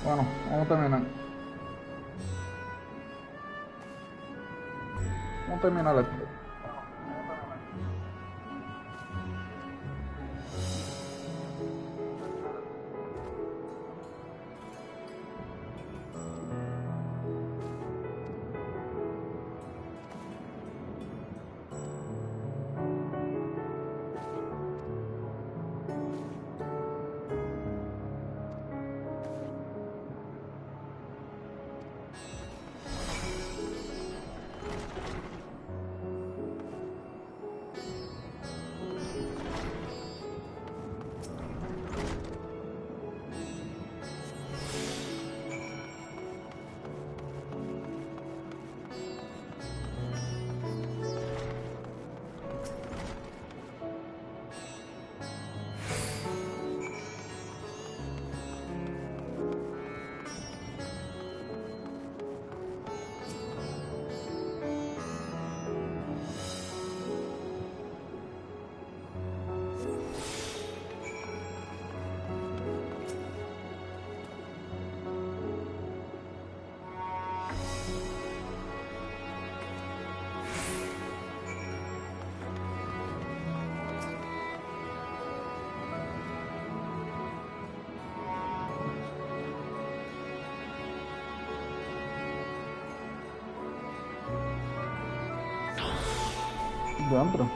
Bueno, vamos a terminar. Vamos a terminar esto. Dentro.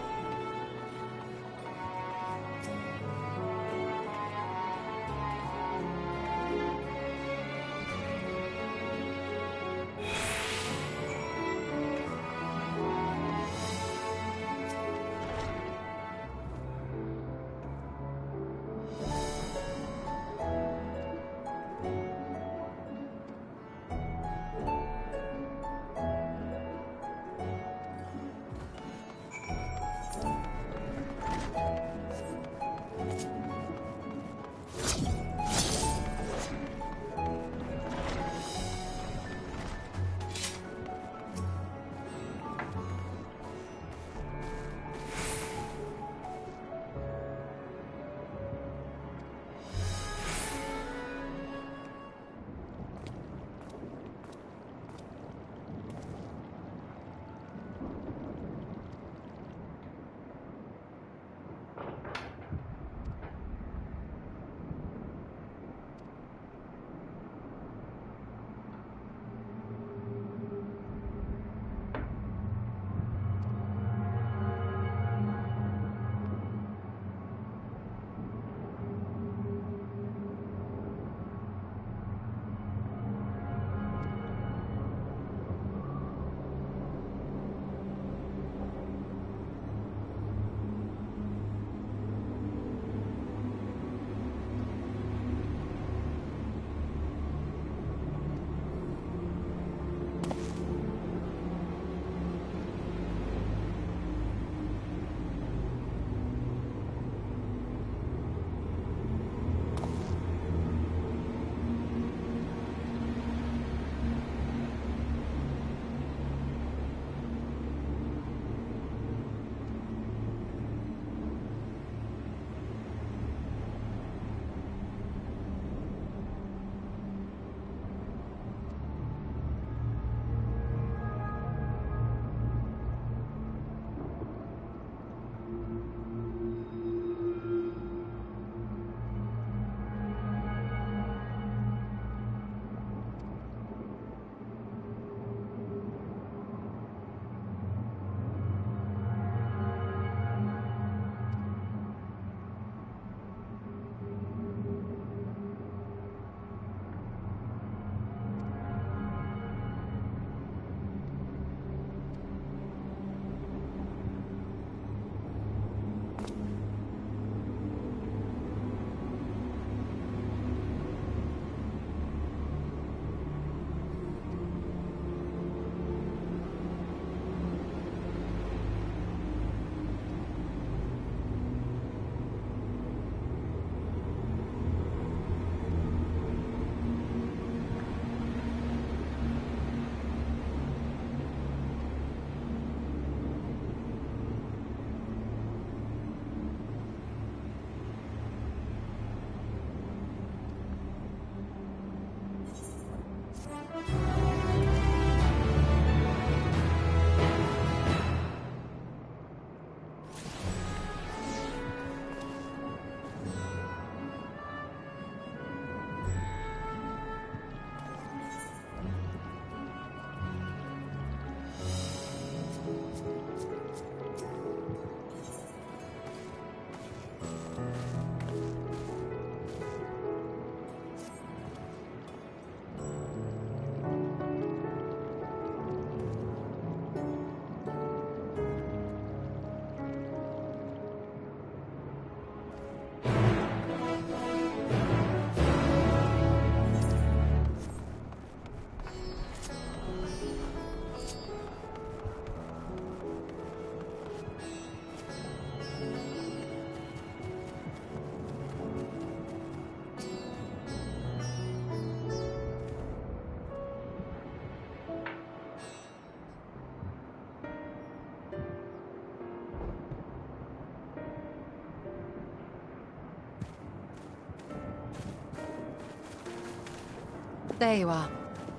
There you are.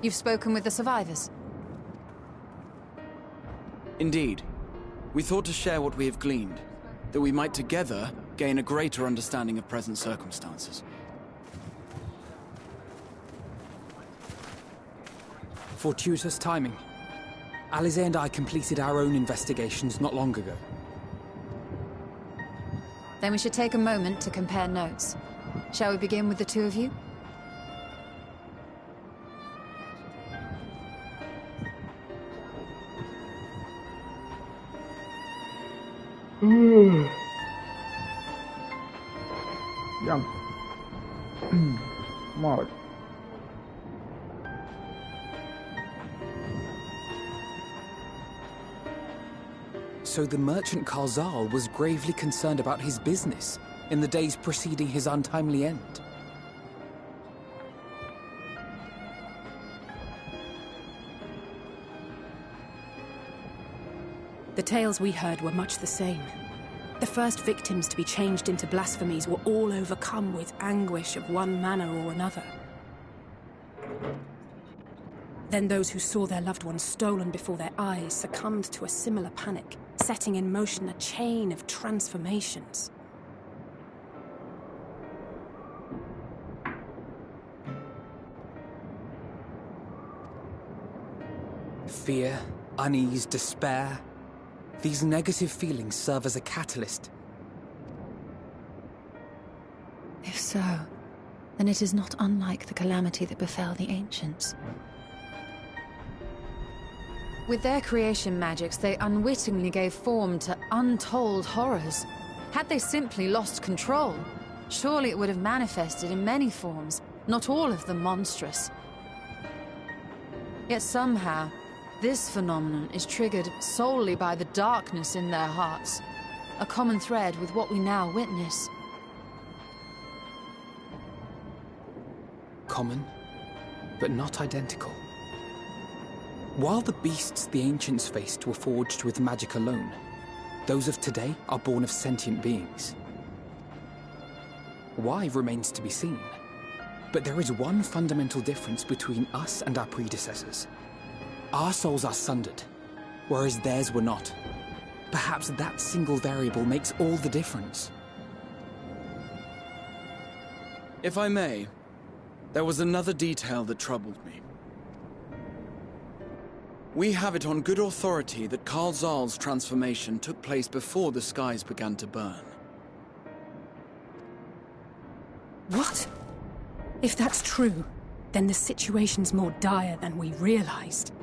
You've spoken with the survivors. Indeed. We thought to share what we have gleaned, that we might together gain a greater understanding of present circumstances. Fortuitous timing. Alize and I completed our own investigations not long ago. Then we should take a moment to compare notes. Shall we begin with the two of you? Jump. Mark. So the merchant Karzal was gravely concerned about his business in the days preceding his untimely end. The tales we heard were much the same. The first victims to be changed into blasphemies were all overcome with anguish of one manner or another. Then those who saw their loved ones stolen before their eyes succumbed to a similar panic, setting in motion a chain of transformations. Fear, unease, despair. These negative feelings serve as a catalyst. If so, then it is not unlike the calamity that befell the ancients. With their creation magics, they unwittingly gave form to untold horrors. Had they simply lost control, surely it would have manifested in many forms, not all of them monstrous. Yet somehow, this phenomenon is triggered solely by the darkness in their hearts, a common thread with what we now witness. Common, but not identical. While the beasts the ancients faced were forged with magic alone, those of today are born of sentient beings. Why remains to be seen, but there is one fundamental difference between us and our predecessors. Our souls are sundered, whereas theirs were not. Perhaps that single variable makes all the difference. If I may, there was another detail that troubled me. We have it on good authority that Karzal's transformation took place before the skies began to burn. What? If that's true, then the situation's more dire than we realized.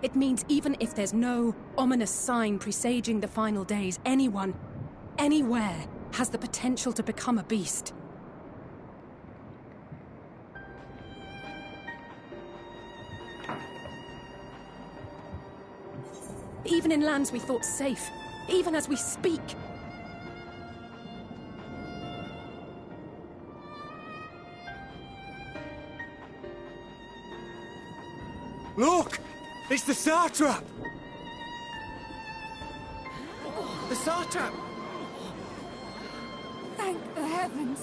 It means even if there's no ominous sign presaging the final days, anyone, anywhere, has the potential to become a beast. Even in lands we thought safe, even as we speak. Look! It's the satrap! The satrap! Thank the heavens!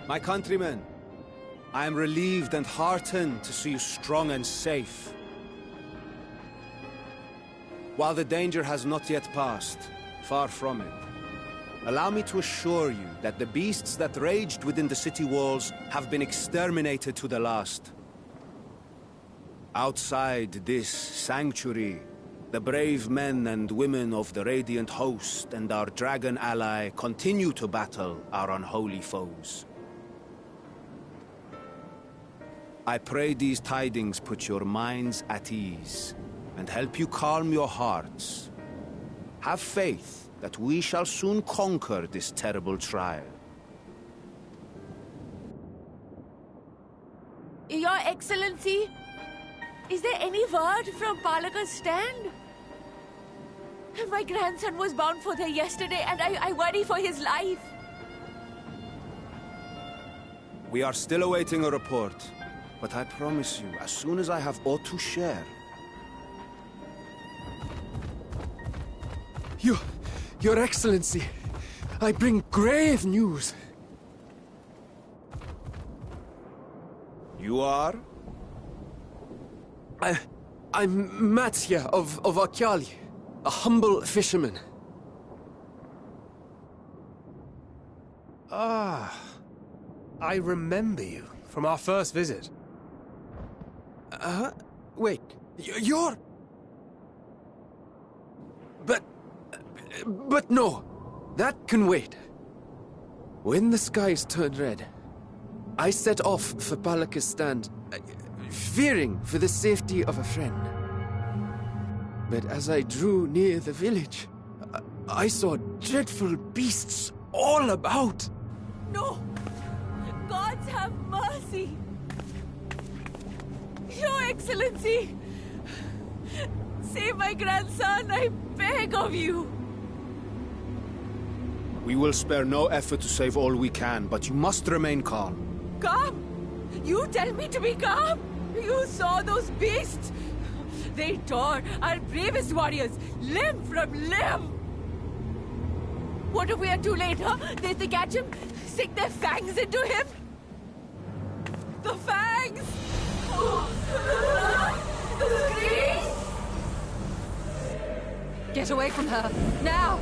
My countrymen, I am relieved and heartened to see you strong and safe. While the danger has not yet passed, far from it, allow me to assure you that the beasts that raged within the city walls have been exterminated to the last. Outside this sanctuary, the brave men and women of the Radiant Host and our dragon ally continue to battle our unholy foes. I pray these tidings put your minds at ease and help you calm your hearts. Have faith that we shall soon conquer this terrible trial. Your Excellency, is there any word from Palaka's stand? My grandson was bound for there yesterday, and I worry for his life. We are still awaiting a report, but I promise you, as soon as I have aught to share, Your Excellency, I bring grave news. You are? I'm Matsya of Akyali, a humble fisherman. Ah, I remember you from our first visit. Wait, you're... But no, that can wait. When the skies turned red, I set off for Palaka's stand, fearing for the safety of a friend. But as I drew near the village, I saw dreadful beasts all about. No! Gods have mercy! Your Excellency! Save my grandson, I beg of you! We will spare no effort to save all we can, but you must remain calm. Calm? You tell me to be calm? You saw those beasts? They tore our bravest warriors limb from limb! What if we are too late, huh? They catch him, sink their fangs into him? The fangs! The screams! Get away from her, now!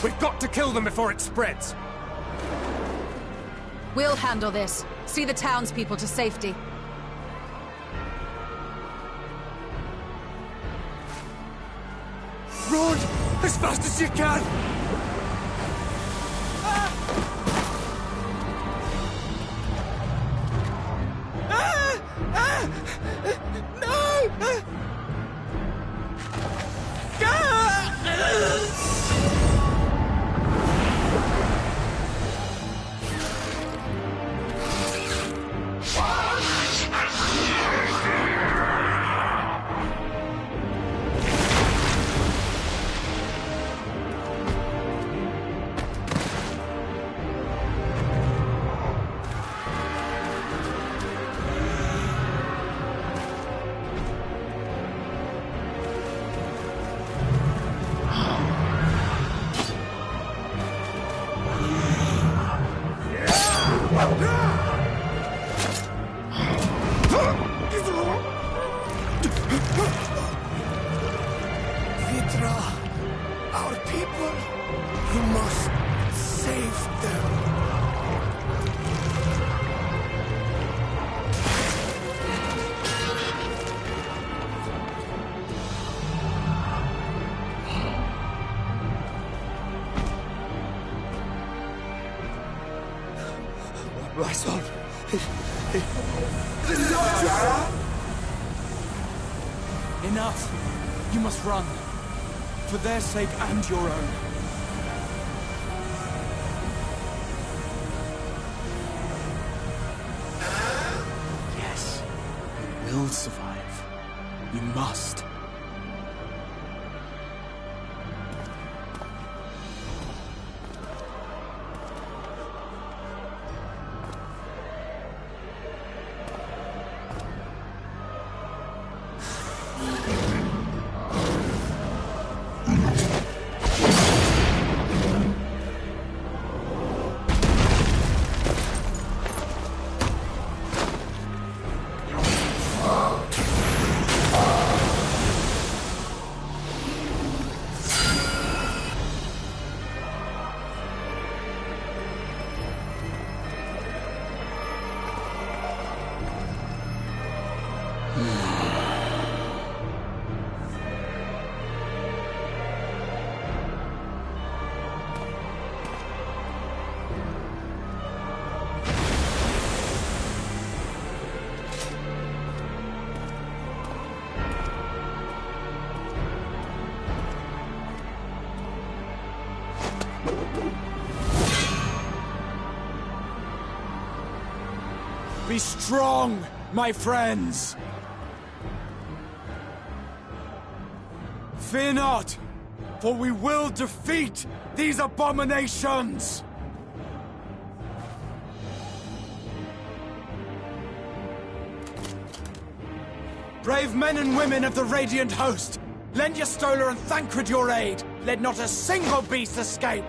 We've got to kill them before it spreads! We'll handle this. See the townspeople to safety. Run! As fast as you can! No! Our people, you must save them. My son. Enough! You must run. For their sake and your own. Yes. You will survive. You must. Be strong, my friends! Fear not, for we will defeat these abominations! Brave men and women of the Radiant Host, lend your Stola and Thancred your aid. Let not a single beast escape.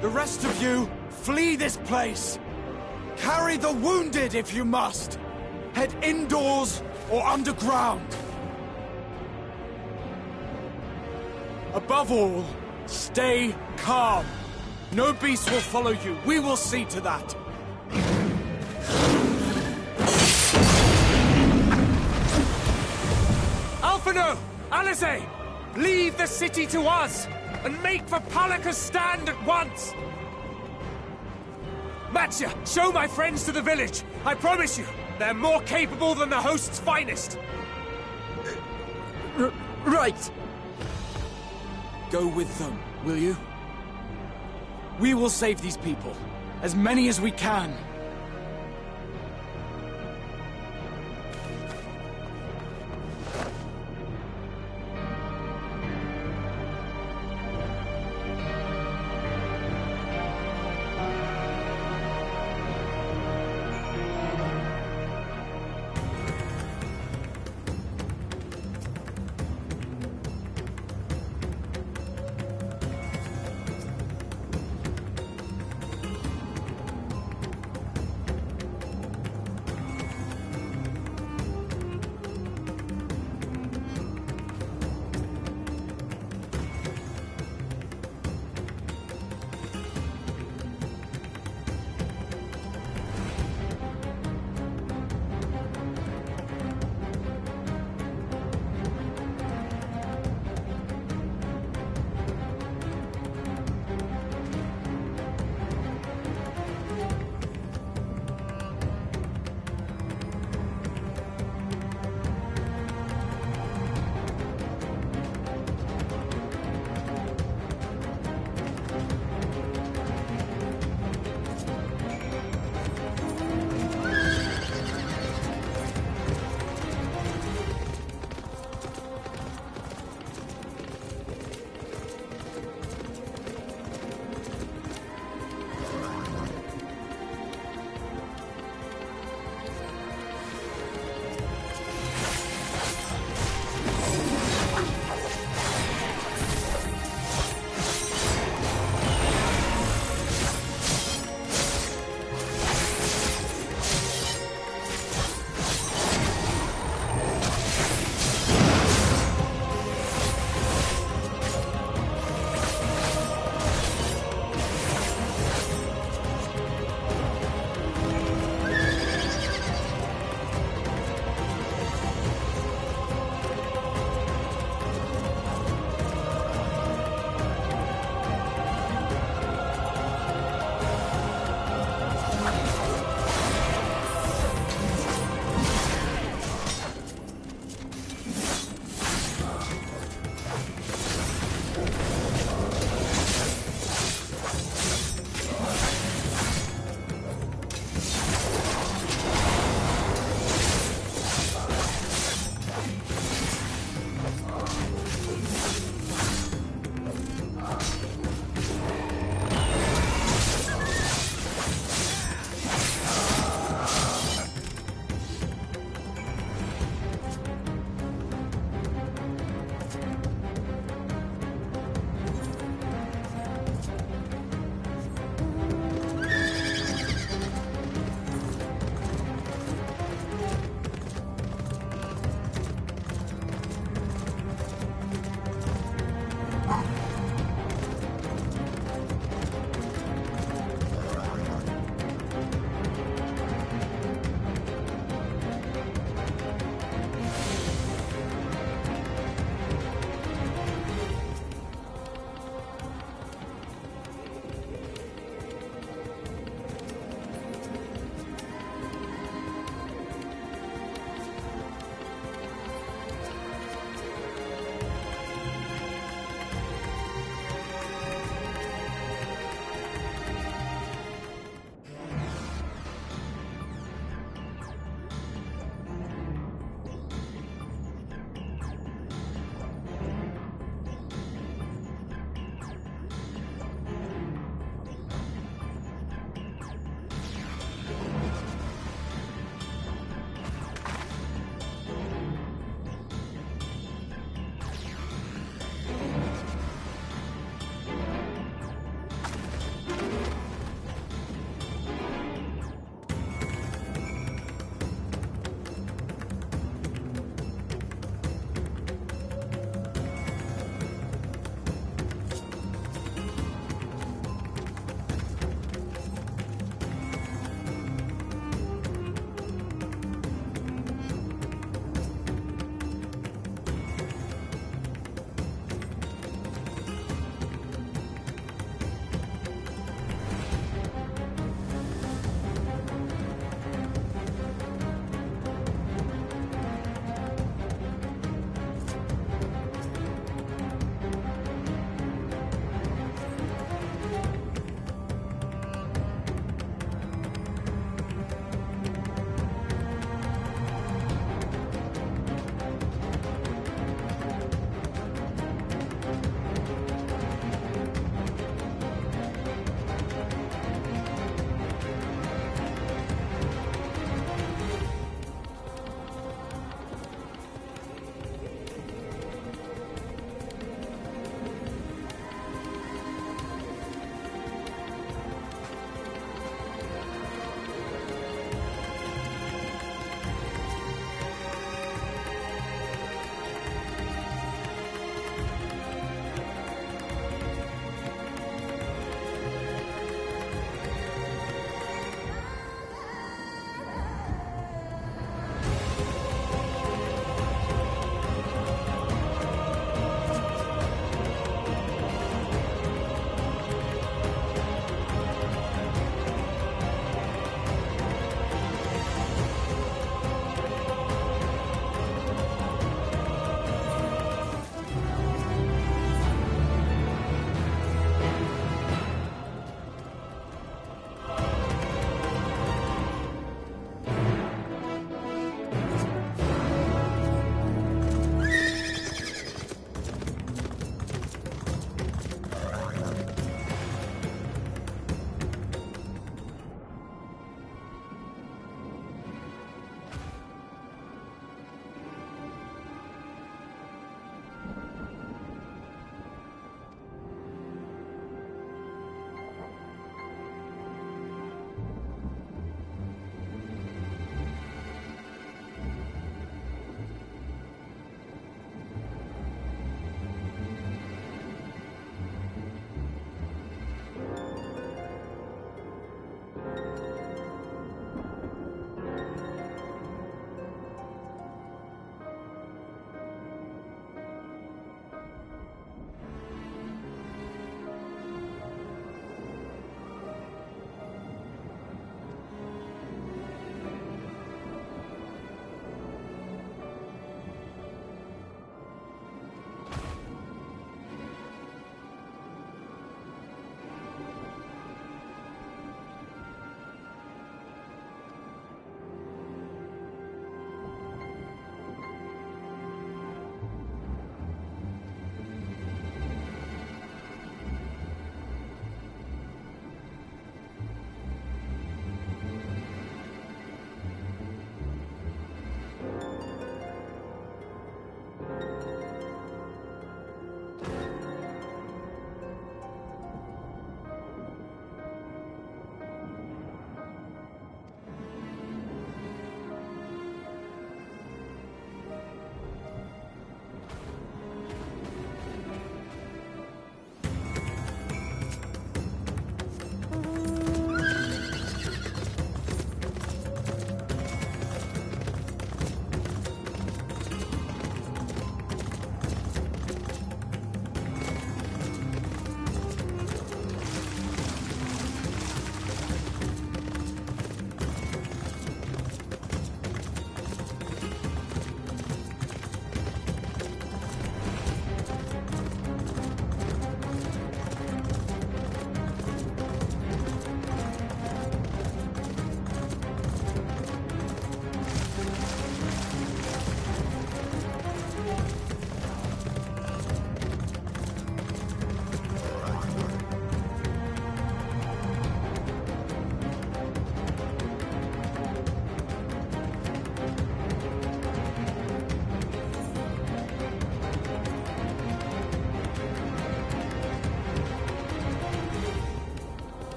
The rest of you, flee this place. Carry the wounded if you must. Head indoors or underground. Above all, stay calm. No beast will follow you. We will see to that. Alphino! Alizé! Leave the city to us, and make for Palaka's stand at once! Mattia, show my friends to the village. I promise you, they're more capable than the host's finest. Right! Go with them, will you? We will save these people. As many as we can.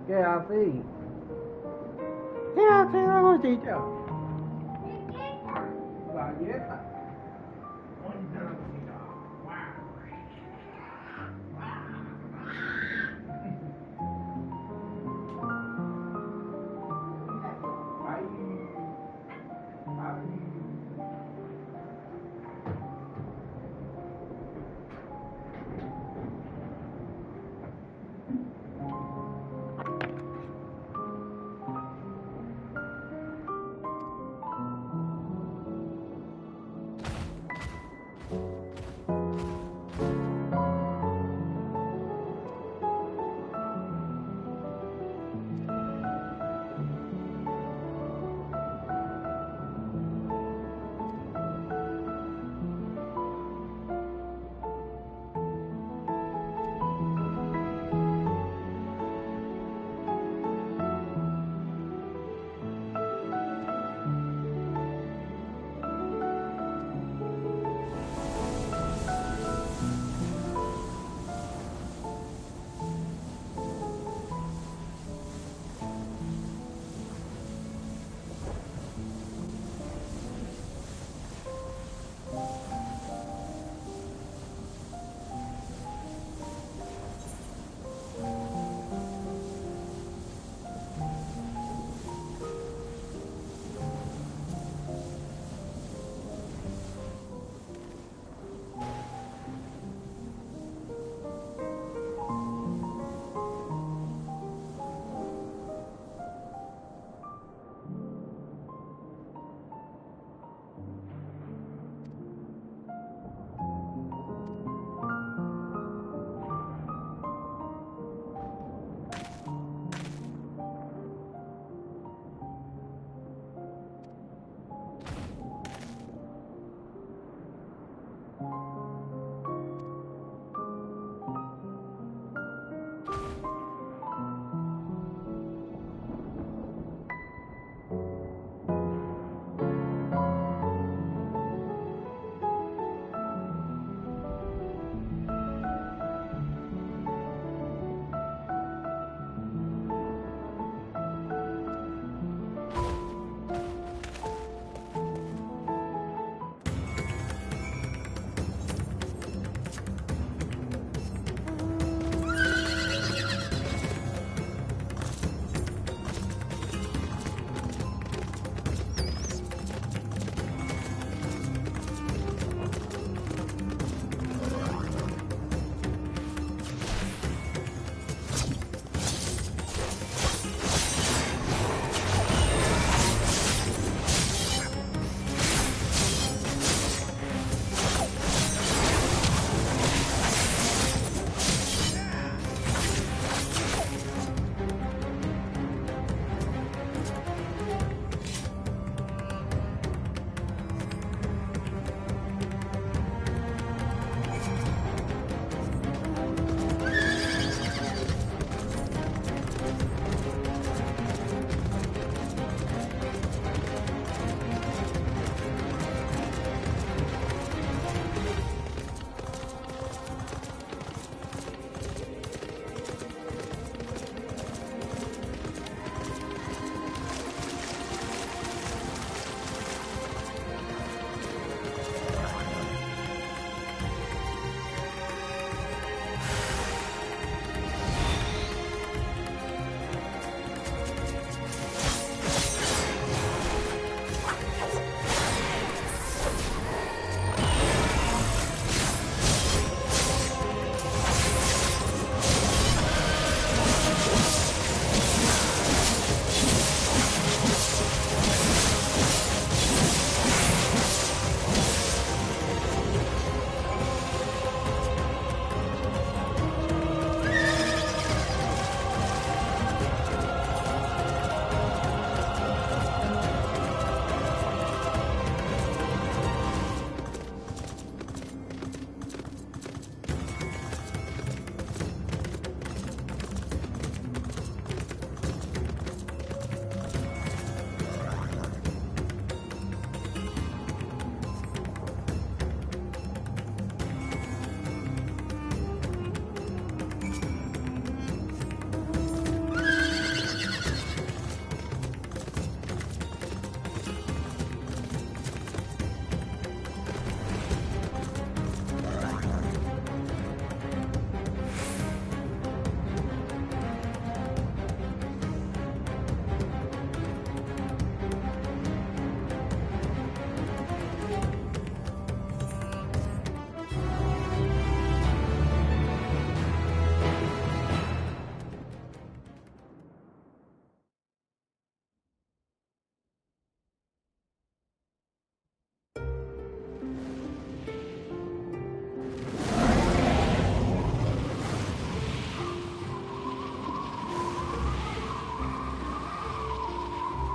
¿Qué así? ¿Qué hace la gordita? Galleta.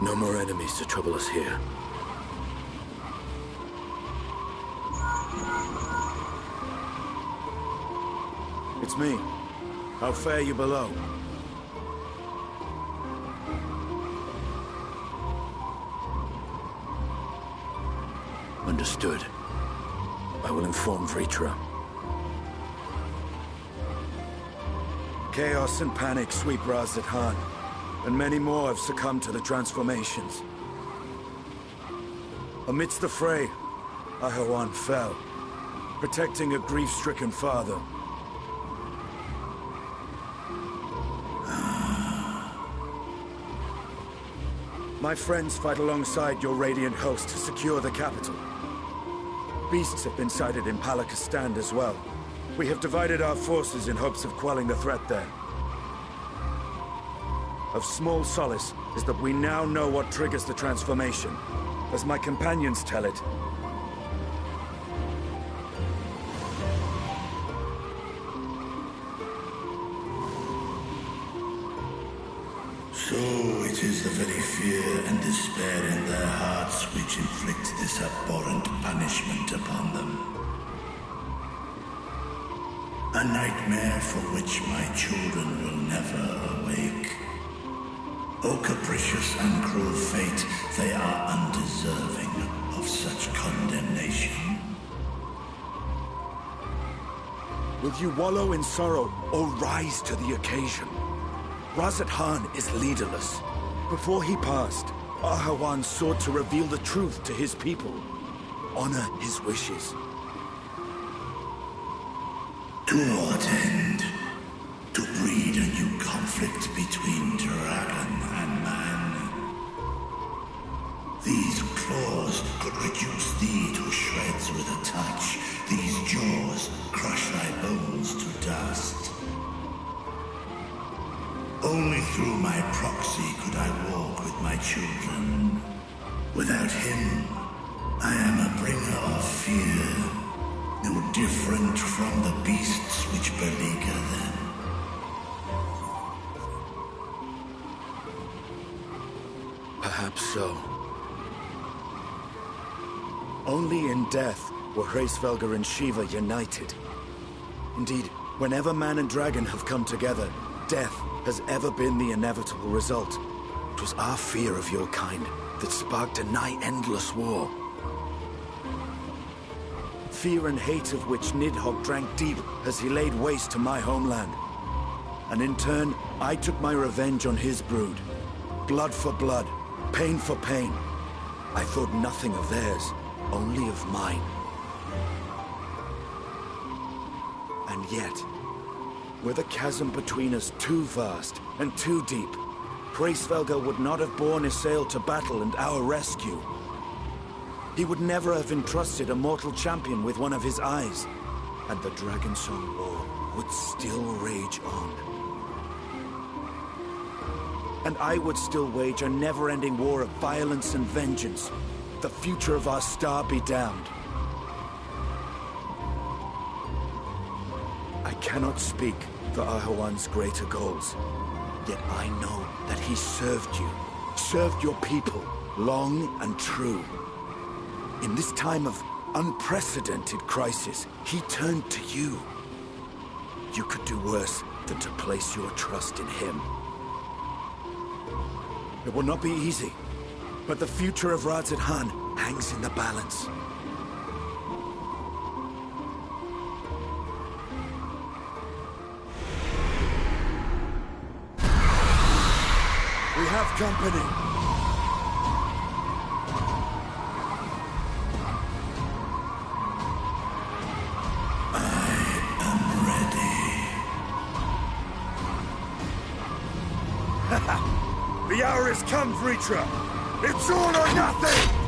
No more enemies to trouble us here. It's me. How fare you below? Understood. I will inform Vritra. Chaos and panic sweep Raz-at-Han, and many more have succumbed to the transformations. Amidst the fray, Ahawan fell, protecting a grief-stricken father. My friends fight alongside your Radiant host to secure the capital. Beasts have been sighted in Palakistan as well. We have divided our forces in hopes of quelling the threat there. Of small solace is that we now know what triggers the transformation. As my companions tell it, so it is the very fear and despair in their hearts which inflict this abhorrent punishment upon them. A nightmare for which my children will never awake. O capricious and cruel fate, they are undeserving of such condemnation. will you wallow in sorrow or rise to the occasion? Raz-at-Han is leaderless. Before he passed, Ahawan sought to reveal the truth to his people. Honor his wishes. To what end? To breed a new conflict between dragon and man. These claws could reduce thee to shreds with a touch. These jaws crush thy bones to dust. Only through my proxy could I walk with my children. Without him, I am a bringer of fear, no different from the beasts which beleaguer them. Perhaps so. Only in death were Hraesvelgr and Shiva united. Indeed, whenever man and dragon have come together, death has ever been the inevitable result. It was our fear of your kind that sparked a nigh-endless war. Fear and hate of which Nidhogg drank deep as he laid waste to my homeland. And in turn, I took my revenge on his brood. Blood for blood, pain for pain. I thought nothing of theirs, only of mine. And yet, were the chasm between us too vast and too deep, Hraesvelgr would not have borne Isael to battle and our rescue. He would never have entrusted a mortal champion with one of his eyes, and the Dragonsong War would still rage on. And I would still wage a never-ending war of violence and vengeance. The future of our star be damned. I cannot speak for Ahawan's greater goals, yet I know that he served you, served your people, long and true. In this time of unprecedented crisis, he turned to you. You could do worse than to place your trust in him. It will not be easy, but the future of Raz-at-Han hangs in the balance. We have company. The hour has come, Vritra! It's all or nothing!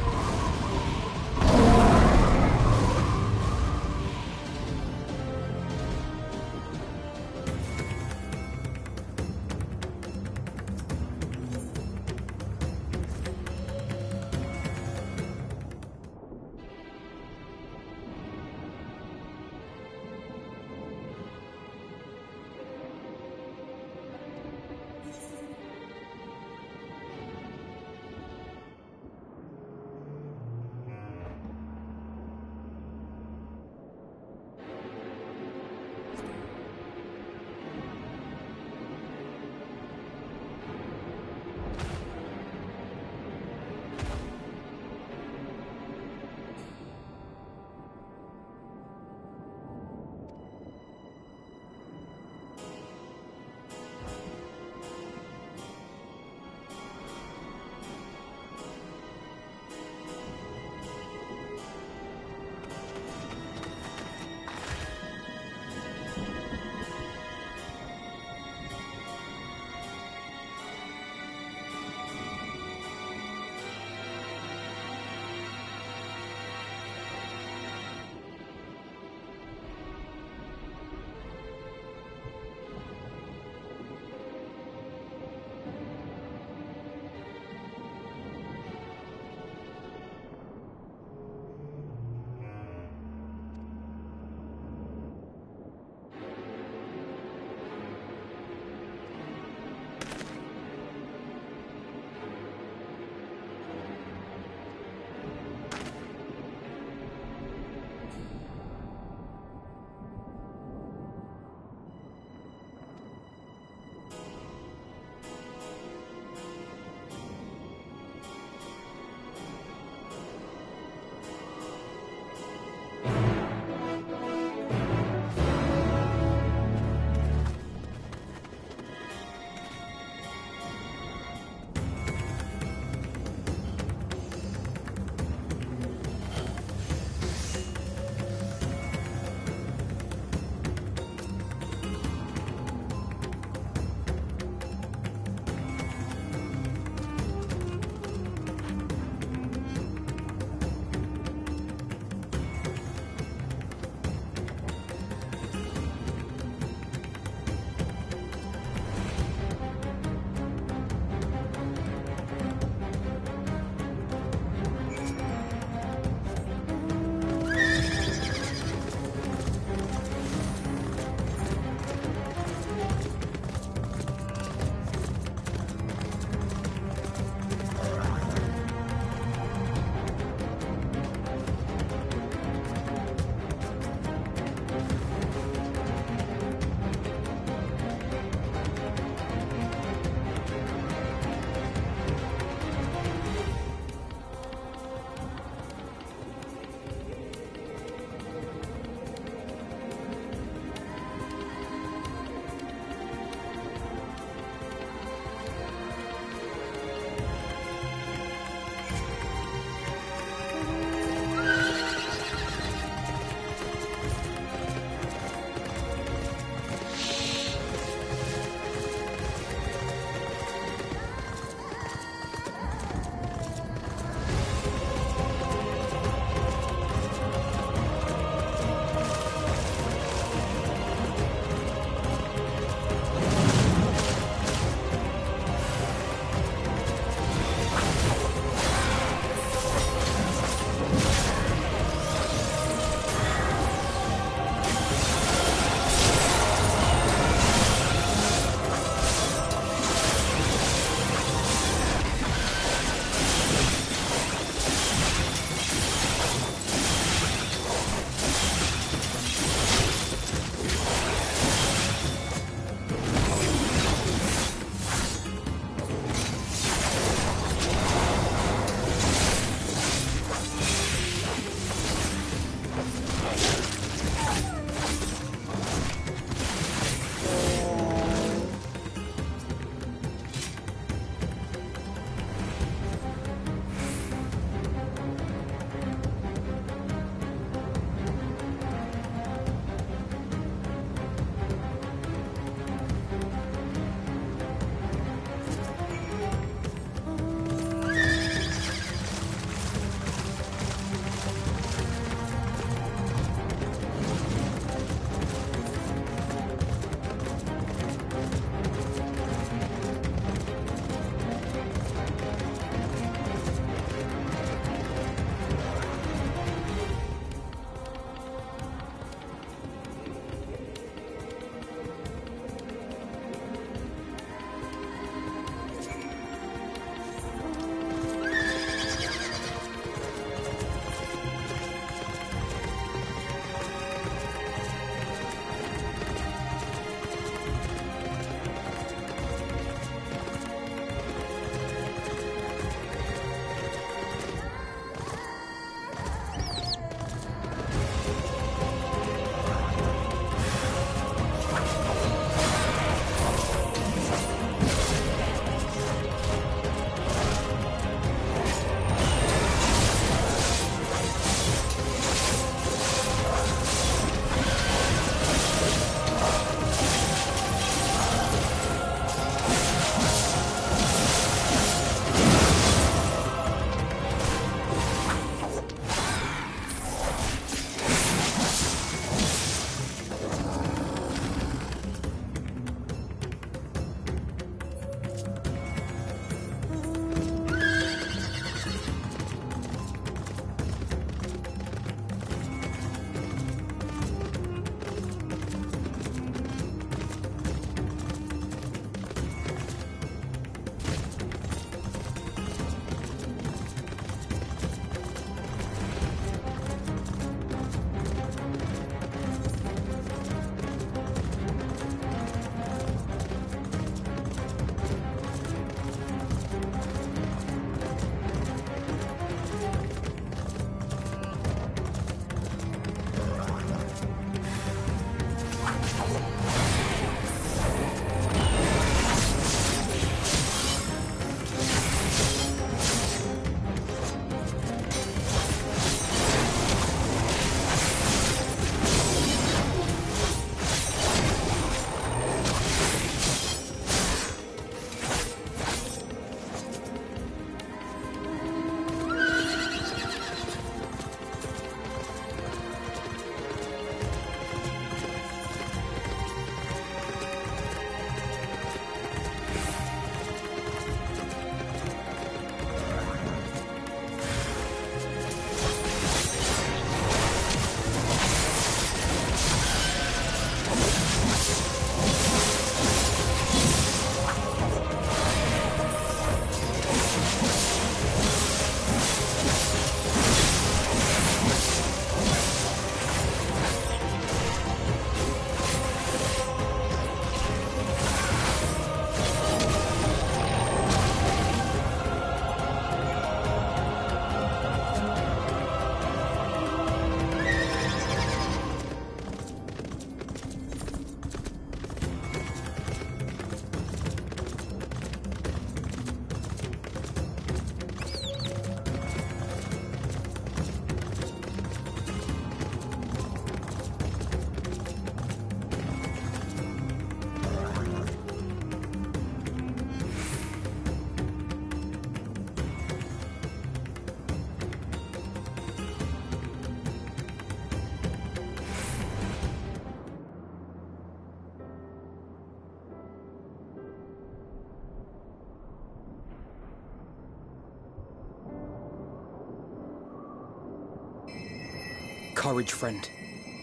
Courage, friend.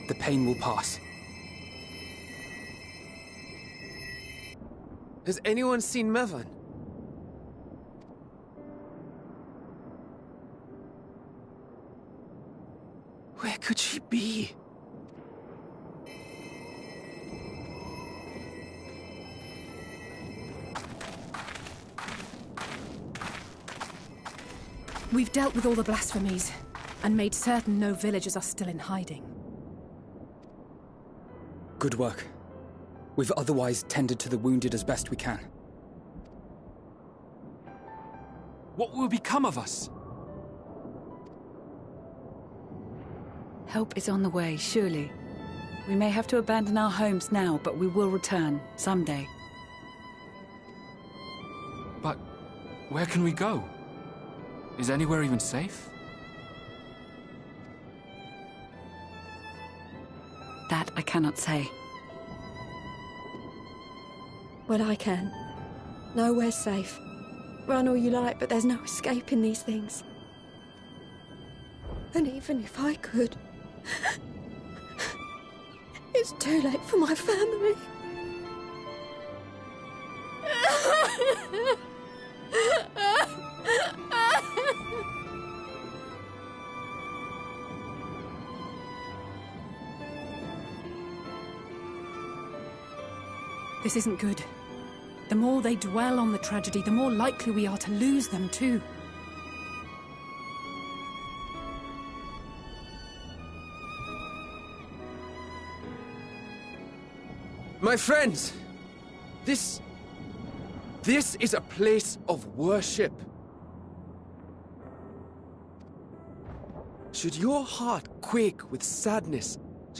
The pain will pass. Has anyone seen Mevan? Where could she be? We've dealt with all the blasphemies, and made certain no villagers are still in hiding. Good work. We've otherwise tended to the wounded as best we can. What will become of us? Help is on the way, surely. We may have to abandon our homes now, but we will return, someday. But where can we go? Is anywhere even safe? That I cannot say. Well, I can. Nowhere's safe. Run all you like, but there's no escaping these things. And even if I could, it's too late for my family. This isn't good. The more they dwell on the tragedy, the more likely we are to lose them too. My friends! This is a place of worship. Should your heart quake with sadness,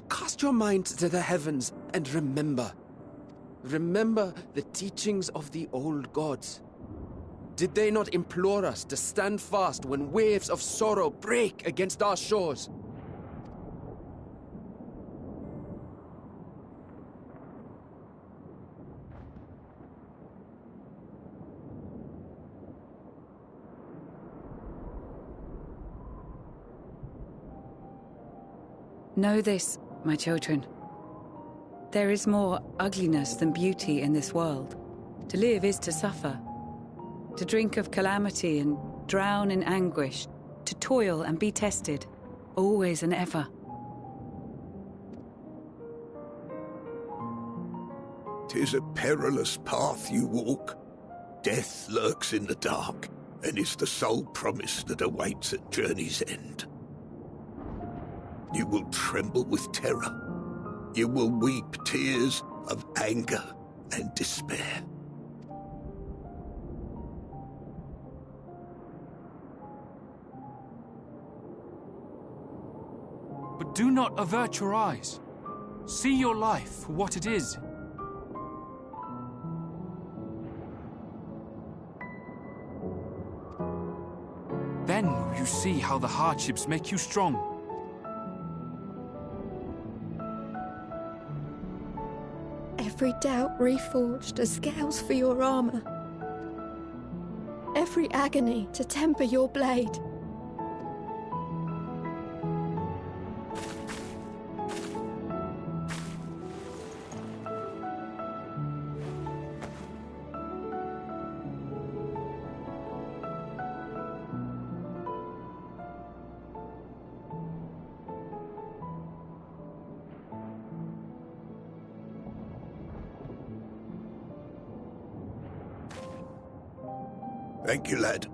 cast your mind to the heavens and remember. Remember the teachings of the old gods. Did they not implore us to stand fast when waves of sorrow break against our shores? Know this, my children. There is more ugliness than beauty in this world. To live is to suffer. To drink of calamity and drown in anguish. To toil and be tested, always and ever. 'Tis a perilous path you walk. Death lurks in the dark, and is the sole promise that awaits at journey's end. You will tremble with terror. You will weep tears of anger and despair. But do not avert your eyes. See your life for what it is. Then will you see how the hardships make you strong. Every doubt reforged as scales for your armor. Every agony to temper your blade. Thank you, lad.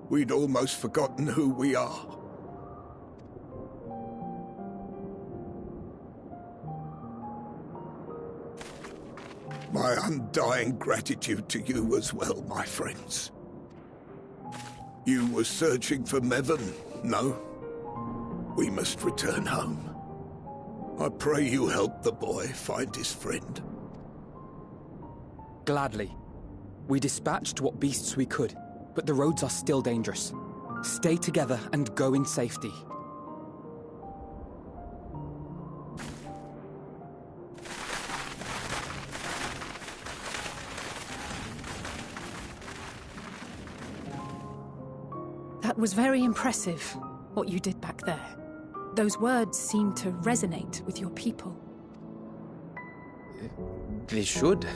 We'd almost forgotten who we are. My undying gratitude to you as well, my friends. You were searching for Mevan, no? We must return home. I pray you help the boy find his friend. Gladly. We dispatched what beasts we could, but the roads are still dangerous. Stay together and go in safety. That was very impressive, what you did back there. Those words seem to resonate with your people. They should.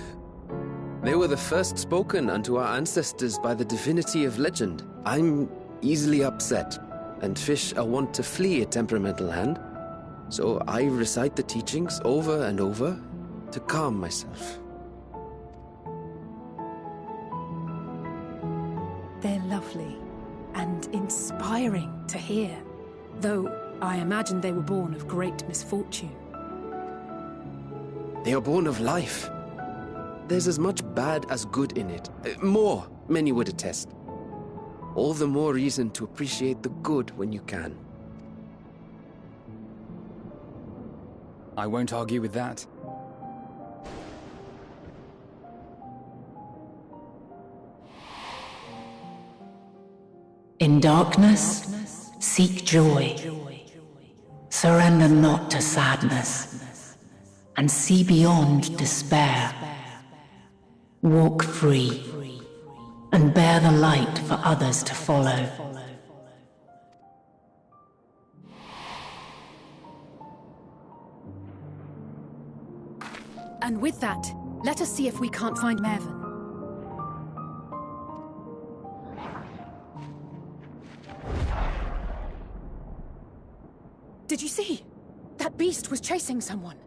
They were the first spoken unto our ancestors by the divinity of legend. I'm easily upset, and fish are wont to flee a temperamental hand, so I recite the teachings over and over to calm myself. They're lovely and inspiring to hear, though I imagine they were born of great misfortune. They are born of life. There's as much bad as good in it. More, many would attest. All the more reason to appreciate the good when you can. I won't argue with that. In darkness, seek joy. Surrender not to sadness, and see beyond despair. Walk free, and bear the light for others to follow. And with that, let us see if we can't find Mervyn. Did you see? That beast was chasing someone.